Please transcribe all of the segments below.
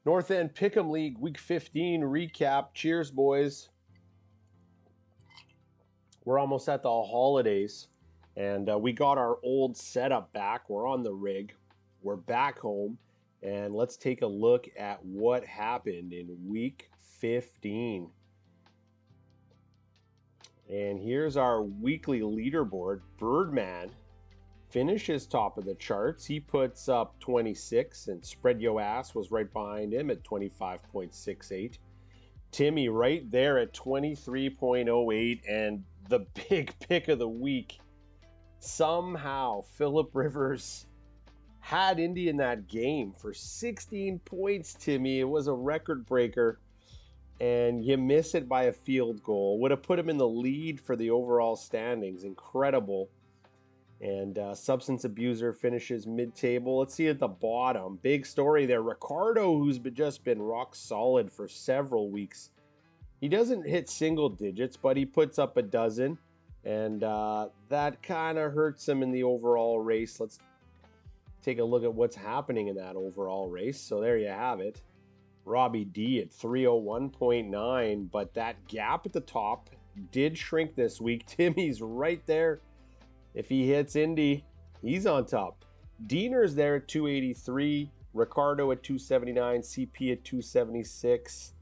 North End Pick'em League Week 15 recap. Cheers, boys. We're almost at the holidays, and we got our old setup back. We're on the rig. We're back home, and let's take a look at what happened in Week 15. And here's our weekly leaderboard. Birdman finishes top of the charts. He puts up 26, and Spread Yo Ass was right behind him at 25.68. Timmy right there at 23.08, and the big pick of the week. Somehow, Philip Rivers had Indy in that game for 16 points, Timmy. It was a record breaker, and you miss it by a field goal. Would have put him in the lead for the overall standings. Incredible. And Substance Abuser finishes mid-table. Let's see at the bottom. Big story there. Ricardo, who's just been rock solid for several weeks. He doesn't hit single digits, but he puts up a dozen. And that kind of hurts him in the overall race. Let's take a look at what's happening in that overall race. So there you have it. Robbie D at 301.9. But that gap at the top did shrink this week. Timmy's right there. If he hits Indy, he's on top. Diener's there at 283. Ricardo at 279. CP at 276.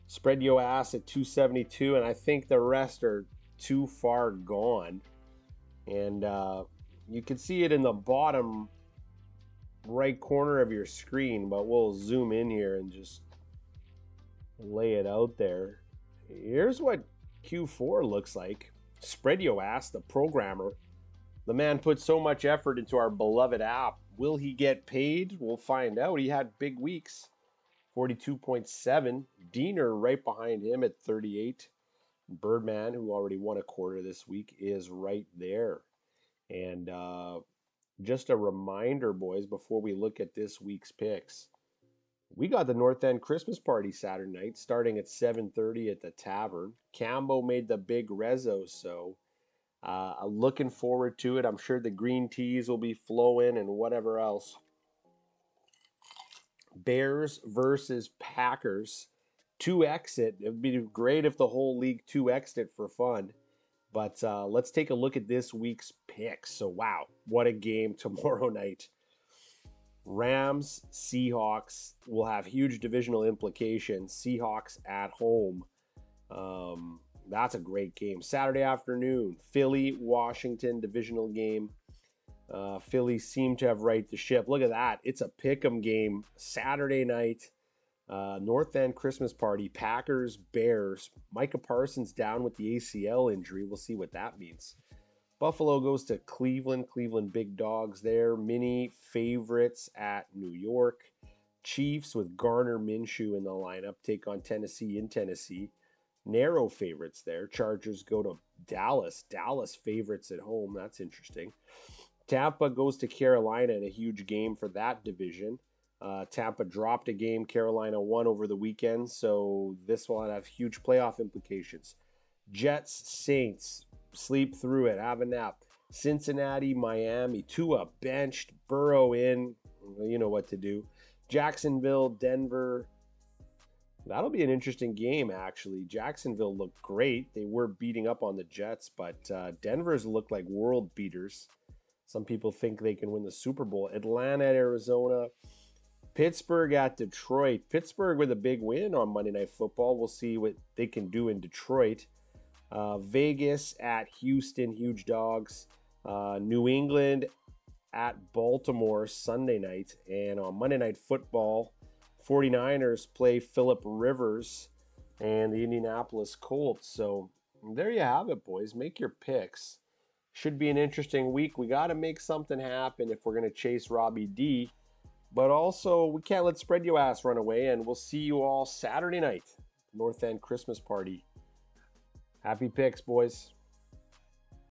Spread Yo Ass at 272. And I think the rest are too far gone. And you can see it in the bottom right corner of your screen. But we'll zoom in here and just lay it out there. Here's what Q4 looks like. Spread Yo Ass, the programmer. The man put so much effort into our beloved app. Will he get paid? We'll find out. He had big weeks. 42.7. Diener right behind him at 38. Birdman, who already won a quarter this week, is right there. And just a reminder, boys, before we look at this week's picks. We got the North End Christmas party Saturday night, starting at 7:30 at the tavern. Cambo made the big rezo, so looking forward to it. I'm sure the green teas will be flowing and whatever else. Bears versus Packers. 2x it. It would be great if the whole league 2x'd it for fun. But let's take a look at this week's picks. So, wow, what a game tomorrow night. Rams, Seahawks will have huge divisional implications. Seahawks at home. That's a great game. Saturday afternoon, Philly, Washington, divisional game. Philly seem to have right the ship. Look at that. It's a pick'em game. Saturday night, North End Christmas party, Packers, Bears. Micah Parsons down with the ACL injury. We'll see what that means. Buffalo goes to Cleveland. Cleveland big dogs there. Mini favorites at New York. Chiefs with Garner Minshew in the lineup take on Tennessee in Tennessee. Narrow favorites there. Chargers go to Dallas. Dallas favorites at home. That's interesting. Tampa goes to Carolina in a huge game for that division. Tampa dropped a game. Carolina won over the weekend, so this will have huge playoff implications. Jets, Saints, sleep through it, have a nap. Cincinnati, Miami, Tua benched, Burrow in. You know what to do. Jacksonville, Denver. That'll be an interesting game, actually. Jacksonville looked great. They were beating up on the Jets, but Denver's looked like world beaters. Some people think they can win the Super Bowl. Atlanta at Arizona. Pittsburgh at Detroit. Pittsburgh with a big win on Monday Night Football. We'll see what they can do in Detroit. Vegas at Houston, huge dogs. New England at Baltimore Sunday night. And on Monday Night Football, 49ers play Philip Rivers and the Indianapolis Colts. So there you have it, boys. Make your picks. Should be an interesting week. We got to make something happen if we're going to chase Robbie D. But also, we can't let Spread Yo Ass run away. And we'll see you all Saturday night. North End Christmas party. Happy picks, boys.